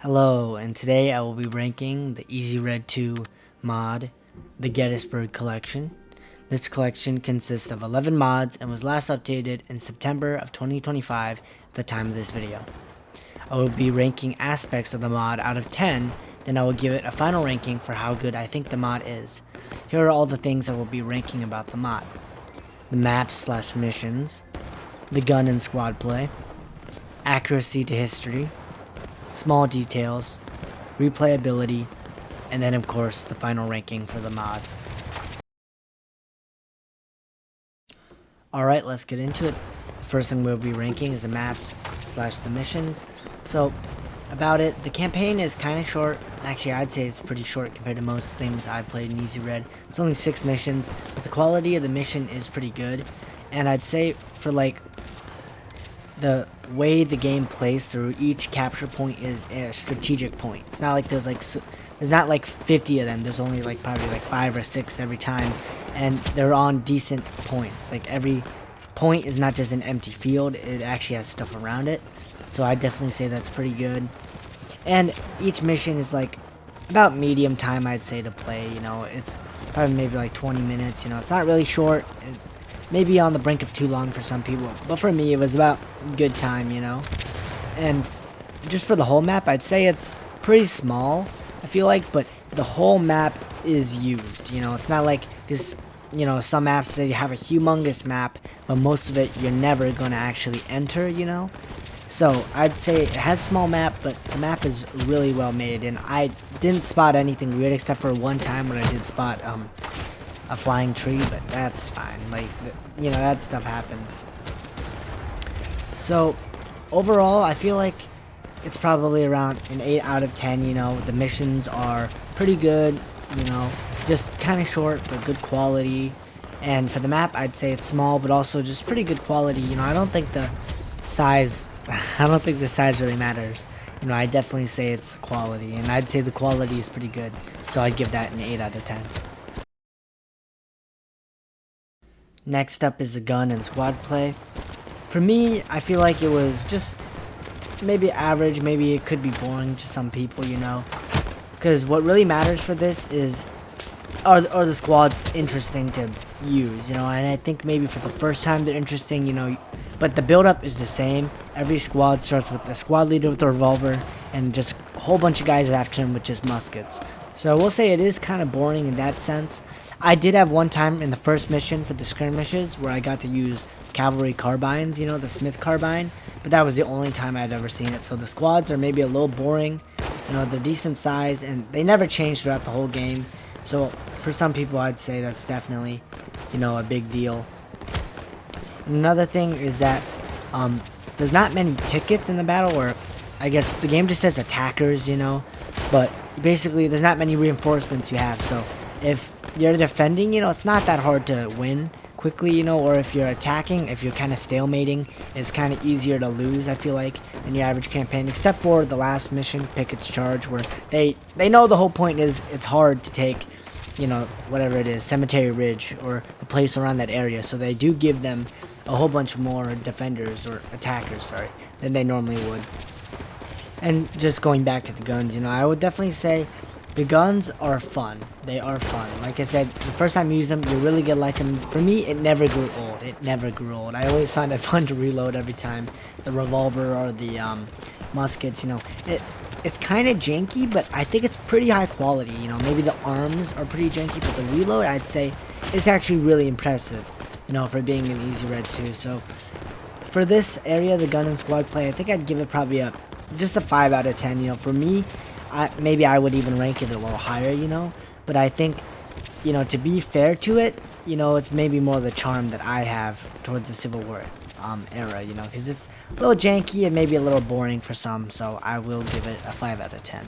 Hello, and today I will be ranking the Easy Red 2 mod, the Gettysburg collection. This collection consists of 11 mods and was last updated in September of 2025 at the time of this video. I will be ranking aspects of the mod out of 10, then I will give it a final ranking for how good I think the mod is. Here are all the things I will be ranking about the mod. The maps/missions, the gun and squad play, accuracy to history, small details, replayability, and then of course the final ranking for the mod. Alright, let's get into it. The first thing we'll be ranking is the maps/the missions. So, about it, the campaign is kind of short. Actually, I'd say it's pretty short compared to most things I've played in Easy Red. It's only 6 missions, but the quality of the mission is pretty good. And I'd say for like the way the game plays through, each capture point is a strategic point. It's not like there's not like 50 of them. There's only like probably like 5 or 6 every time, and they're on decent points. Like every point is not just an empty field, it actually has stuff around it. So I definitely say that's pretty good. And each mission is like about medium time, I'd say, to play. You know, it's probably maybe like 20 minutes. You know, it's not really short. Maybe on the brink of too long for some people, but for me it was about good time, you know. And just for the whole map, I'd say it's pretty small, I feel like, but the whole map is used, you know. It's not like, because, you know, some maps, they have a humongous map, but most of it you're never going to actually enter, you know. So I'd say it has a small map, but the map is really well made, and I didn't spot anything weird except for one time when I did spot a flying tree, but that's fine. Like, you know, that stuff happens. So overall, I feel like it's probably around an 8 out of 10. You know, the missions are pretty good, you know, just kind of short but good quality. And for the map, I'd say it's small but also just pretty good quality. You know, I don't think the size really matters. You know, I definitely say it's the quality, and I'd say the quality is pretty good, so I'd give that an 8 out of 10. Next up is the gun and squad play. For me, I feel like it was just maybe average, maybe it could be boring to some people, you know. Because what really matters for this is, are the squads interesting to use, you know. And I think maybe for the first time they're interesting, you know. But the build-up is the same. Every squad starts with the squad leader with a revolver and just a whole bunch of guys after him with just muskets. So we'll say it is kind of boring in that sense. I did have one time in the first mission for the skirmishes where I got to use cavalry carbines, you know, the Smith carbine, but that was the only time I'd ever seen it. So the squads are maybe a little boring, you know, they're decent size, and they never change throughout the whole game. So for some people, I'd say that's definitely, you know, a big deal. Another thing is that there's not many tickets in the battle, or I guess the game just says attackers, you know, but basically there's not many reinforcements you have. So if you're defending, you know, it's not that hard to win quickly, you know, or if you're attacking, if you're kind of stalemating, it's kind of easier to lose, I feel like, than your average campaign, except for the last mission, Pickett's Charge, where they know the whole point is it's hard to take, you know, whatever it is, Cemetery Ridge, or the place around that area, so they do give them a whole bunch more defenders, or attackers, sorry, than they normally would. And just going back to the guns, you know, I would definitely say the guns are fun. They are fun. Like I said, the first time you use them, you really get like them. For me, it never grew old. It never grew old. I always found it fun to reload every time. The revolver or the muskets, you know. It's kind of janky, but I think it's pretty high quality. You know, maybe the arms are pretty janky, but the reload, I'd say, is actually really impressive, you know, for being an Easy Red 2. So for this area, the gun and squad play, I think I'd give it probably just a 5 out of 10. You know, for me, maybe I would even rank it a little higher, you know, but I think, you know, to be fair to it, you know, it's maybe more the charm that I have towards the Civil War era, you know, because it's a little janky and maybe a little boring for some, so I will give it a 5 out of 10.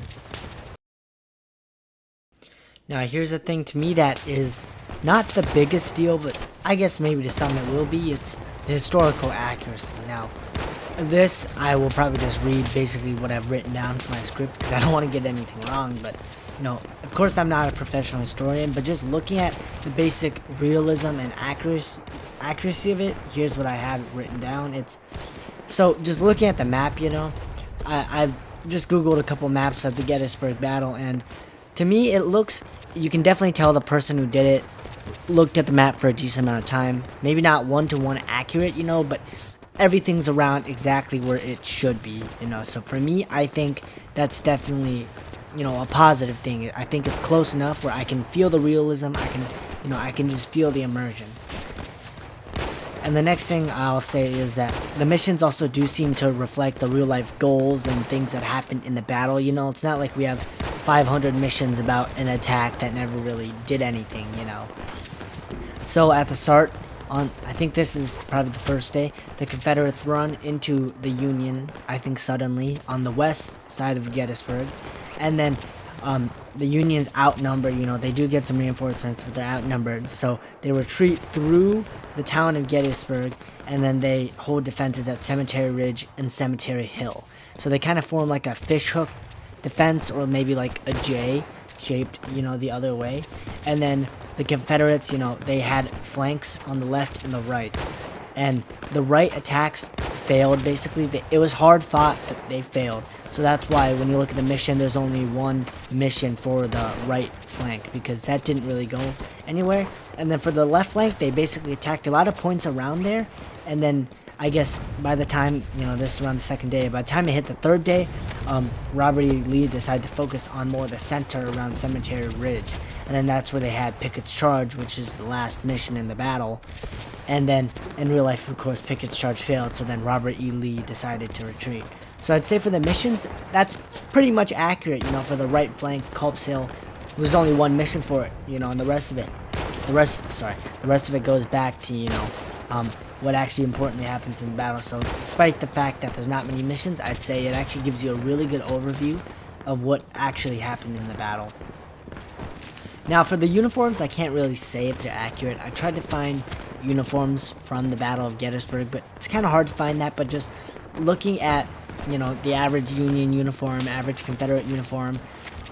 Now, here's the thing to me that is not the biggest deal, but I guess maybe to some it will be. It's the historical accuracy. Now, this, I will probably just read basically what I've written down for my script because I don't want to get anything wrong, but, you know, of course I'm not a professional historian, but just looking at the basic realism and accuracy of it, here's what I have written down. So just looking at the map, you know, I've just Googled a couple maps of the Gettysburg battle, and to me, you can definitely tell the person who did it looked at the map for a decent amount of time. Maybe not one-to-one accurate, but everything's around exactly where it should be, So for me, I think that's definitely, a positive thing. I think it's close enough where I can feel the realism. I can just feel the immersion. And the next thing I'll say is that the missions also do seem to reflect the real-life goals and things that happened in the battle. It's not like we have 500 missions about an attack that never really did anything, So at the start, I think this is probably the first day, the Confederates run into the Union, I think suddenly, on the west side of Gettysburg. And then the Union's outnumbered, they do get some reinforcements, but they're outnumbered. So they retreat through the town of Gettysburg, and then they hold defenses at Cemetery Ridge and Cemetery Hill. So they kind of form like a fishhook defense, or maybe like a J shaped, the other way. And then the Confederates, they had flanks on the left and the right. And the right attacks failed, basically. It was hard fought, but they failed. So that's why when you look at the mission, there's only one mission for the right flank, because that didn't really go anywhere. And then for the left flank, they basically attacked a lot of points around there. And then I guess by the time, this is around the second day, by the time it hit the third day, Robert E. Lee decided to focus on more of the center around Cemetery Ridge. And then that's where they had Pickett's Charge, which is the last mission in the battle. And then in real life, of course, Pickett's Charge failed, so then Robert E. Lee decided to retreat. So I'd say for the missions, that's pretty much accurate, for the right flank, Culp's Hill. There's only one mission for it, and the rest of it goes back to, what actually importantly happens in the battle. So despite the fact that there's not many missions, I'd say it actually gives you a really good overview of what actually happened in the battle. Now for the uniforms, I can't really say if they're accurate. I tried to find uniforms from the Battle of Gettysburg, but it's kind of hard to find that. But just looking at, the average Union uniform, average Confederate uniform,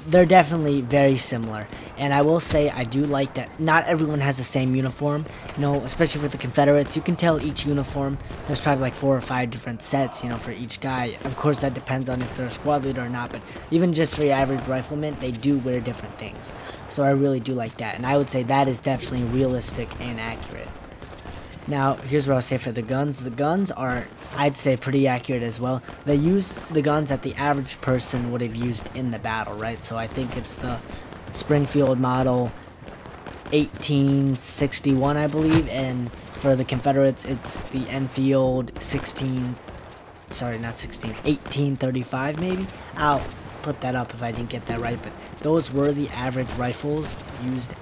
they're definitely very similar. And I will say I do like that not everyone has the same uniform, especially with the Confederates. You can tell each uniform, there's probably like 4 or 5 different sets, for each guy. Of course, that depends on if they're a squad leader or not, but even just for your average rifleman, they do wear different things. So I really do like that, and I would say that is definitely realistic and accurate. Now, here's what I'll say for the guns. The guns are, I'd say, pretty accurate as well. They use the guns that the average person would have used in the battle, right? So I think it's the Springfield model 1861, I believe, and for the Confederates, it's the Enfield 1835 maybe? I'll put that up if I didn't get that right, but those were the average rifles used,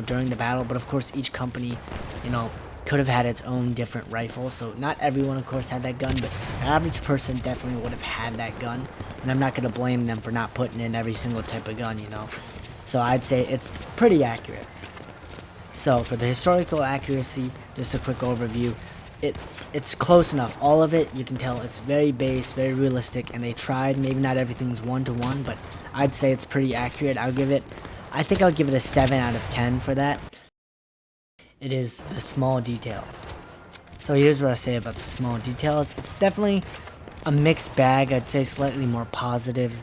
during the battle. But of course, each company, could have had its own different rifles, so not everyone of course had that gun, but the average person definitely would have had that gun, and I'm not going to blame them for not putting in every single type of gun, so I'd say it's pretty accurate. So for the historical accuracy, just a quick overview, it's close enough. All of it, you can tell it's very base, very realistic, and they tried. Maybe not everything's 1-to-1, but I'd say it's pretty accurate. I think I'll give it a 7 out of 10 for that. It is the small details. So here's what I say about the small details. It's definitely a mixed bag. I'd say slightly more positive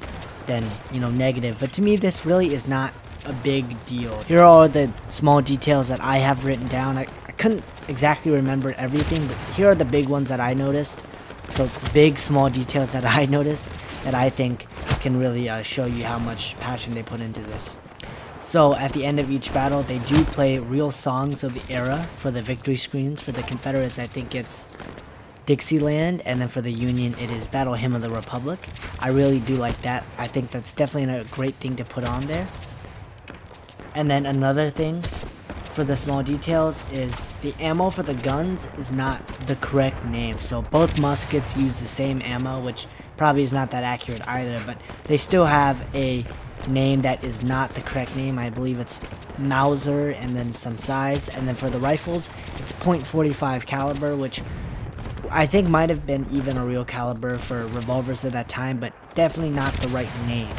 than, negative. But to me, this really is not a big deal. Here are all the small details that I have written down. I couldn't exactly remember everything, but here are the big ones that I noticed. So big, small details that I noticed that I think can really show you how much passion they put into this. So at the end of each battle, they do play real songs of the era for the victory screens. For the Confederates, I think it's Dixieland, and then for the Union, it is Battle Hymn of the Republic. I really do like that. I think that's definitely a great thing to put on there. And then another thing for the small details is the ammo for the guns is not the correct name. So both muskets use the same ammo, which probably is not that accurate either, but they still have a name that is not the correct name. I believe it's Mauser and then some size. And then for the rifles, it's .45 caliber, which I think might have been even a real caliber for revolvers at that time, but definitely not the right name,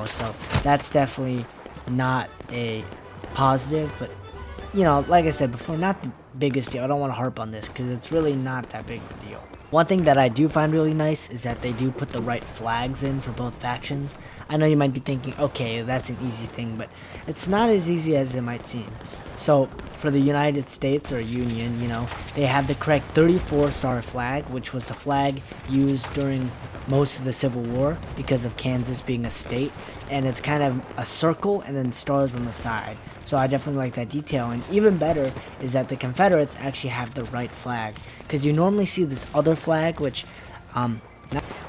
so that's definitely not a positive. But like I said before, not the biggest deal. I don't want to harp on this because it's really not that big of a deal. One thing that I do find really nice is that they do put the right flags in for both factions. I know you might be thinking, okay, that's an easy thing, but it's not as easy as it might seem. So for the United States or Union, you know, they have the correct 34-star flag, which was the flag used during most of the Civil War because of Kansas being a state, and it's kind of a circle and then stars on the side. So I definitely like that detail. And even better is that the Confederates actually have the right flag, because you normally see this other flag, which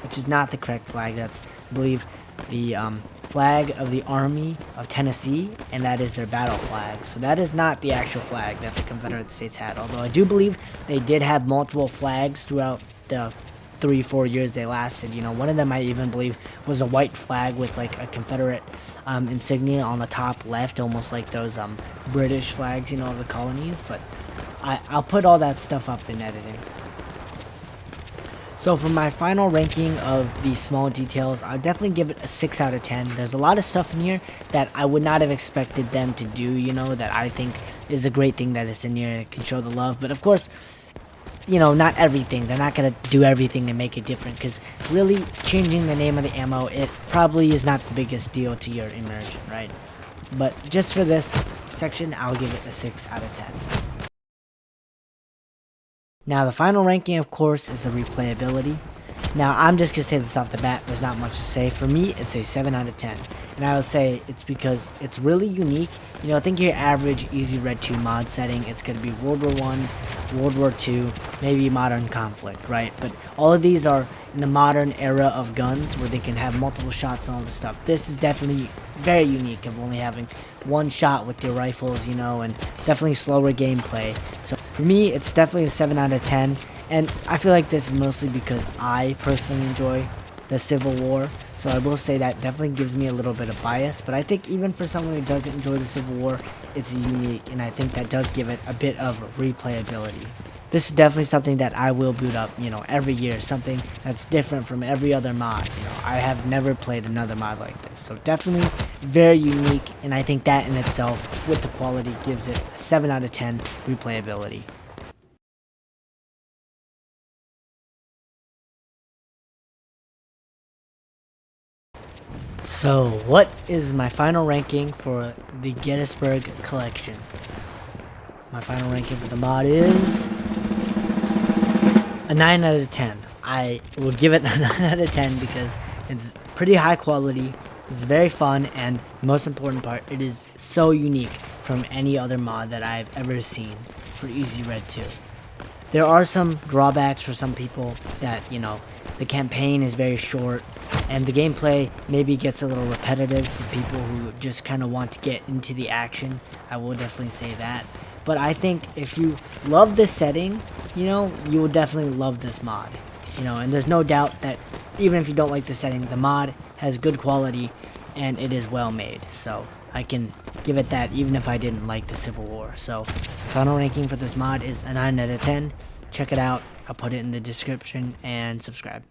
is not the correct flag. That's, I believe, the flag of the Army of Tennessee, and that is their battle flag. So that is not the actual flag that the Confederate States had, although I do believe they did have multiple flags throughout the 3-4 years they lasted. You know, one of them I even believe was a white flag with like a Confederate insignia on the top left, almost like those British flags, you know, of the colonies. But I'll put all that stuff up in editing. So for my final ranking of these small details, I'll definitely give it a 6 out of 10. There's a lot of stuff in here that I would not have expected them to do, you know, that I think is a great thing that is in here. It can show the love. But of course, you know, not everything. They're not going to do everything to make it different, because really changing the name of the ammo, it probably is not the biggest deal to your immersion, right? But just for this section, I'll give it a 6 out of 10. Now the final ranking, of course, is the replayability. Now I'm just going to say this off the bat, there's not much to say. For me, it's a 7 out of 10. And I would say it's because it's really unique. You know, think your average Easy Red 2 mod setting, it's going to be World War I, World War II, maybe Modern Conflict, right? But all of these are in the modern era of guns where they can have multiple shots and all this stuff. This is definitely very unique of only having one shot with your rifles, you know, and definitely slower gameplay. So for me, it's definitely a 7 out of 10. And I feel like this is mostly because I personally enjoy the Civil War. So I will say that definitely gives me a little bit of bias. But I think even for someone who doesn't enjoy the Civil War, it's unique. And I think that does give it a bit of replayability. This is definitely something that I will boot up, you know, every year. Something that's different from every other mod. You know, I have never played another mod like this. So definitely very unique. And I think that in itself, with the quality, gives it a 7 out of 10 replayability. So, what is my final ranking for the Gettysburg collection? My final ranking for the mod is a 9 out of 10. I will give it a 9 out of 10 because it's pretty high quality, it's very fun, and the most important part, it is so unique from any other mod that I've ever seen for Easy Red 2. There are some drawbacks for some people that, you know, the campaign is very short, and the gameplay maybe gets a little repetitive for people who just kind of want to get into the action. I will definitely say that. But I think if you love this setting, you know, you will definitely love this mod. You know, and there's no doubt that even if you don't like the setting, the mod has good quality and it is well made. So I can give it that even if I didn't like the Civil War. So the final ranking for this mod is a 9 out of 10. Check it out. I'll put it in the description and subscribe.